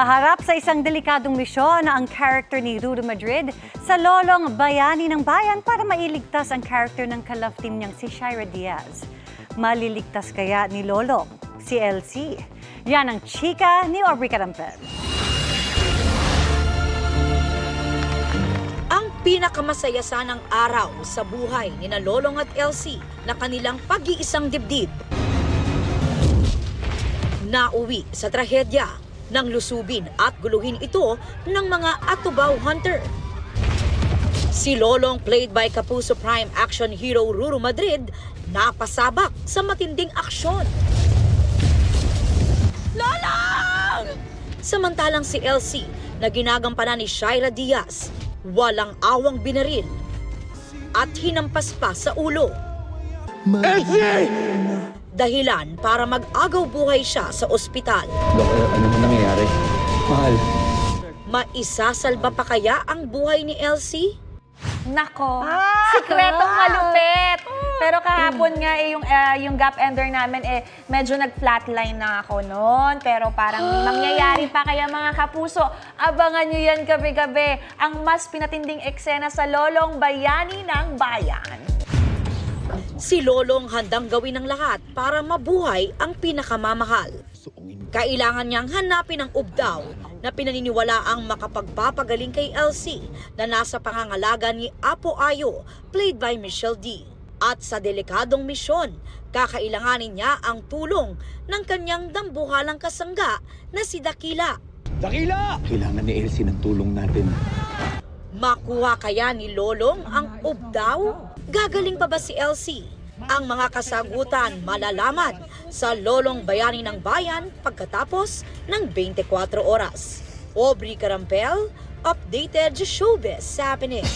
Haharap sa isang delikadong misyon ang character ni Ruru Madrid sa lolong bayani ng bayan para mailigtas ang character ng ka-love team niyang si Shaira Diaz. Maliligtas kaya ni Lolong si LC? Yan ang chika ni Aubrey Carampel. Ang pinakamasaya sanang araw sa buhay ni na Lolong at LC na kanilang pag-iisang dibdib. Nauwi sa trahedya nang lusubin at guluhin ito ng mga Atubaw Hunter. Si Lolong, played by Kapuso Prime action hero Ruru Madrid, napasabak sa matinding aksyon. Lolong! Samantalang si LC na ginagampanan ni Shaira Diaz, walang awang binaril at hinampas pa sa ulo. LC! Dahilan para mag-agaw buhay siya sa ospital. Doktor, ano mo nangyayari? Mahal. Maisasalba pa kaya ang buhay ni LC? Nako, sikretong malupit. Pero kahapon nga yung gap ender namin medyo nag-flatline na ako noon. Pero parang mangyayari pa kaya mga kapuso. Abangan nyo yan gabi-gabi. Ang mas pinatinding eksena sa Lolong Bayani ng Bayan. Si Lolong handang gawin ang lahat para mabuhay ang pinakamamahal. Kailangan niyang hanapin ang ubdaw na pinaniniwala ang makapagpapagaling kay LC na nasa pangangalaga ni Apo Ayo, played by Michelle D. At sa delikadong misyon, kakailanganin niya ang tulong ng kanyang dambuhalang kasangga na si Dakila. Dakila! Kailangan ni Elsie ng tulong natin. Makuha kaya ni Lolong ang ubdaw? Gagaling pa ba si LC? Ang mga kasagutan malalaman sa Lolong Bayani ng Bayan pagkatapos ng 24 oras. Aubrey Carampel, updated showbiz happening.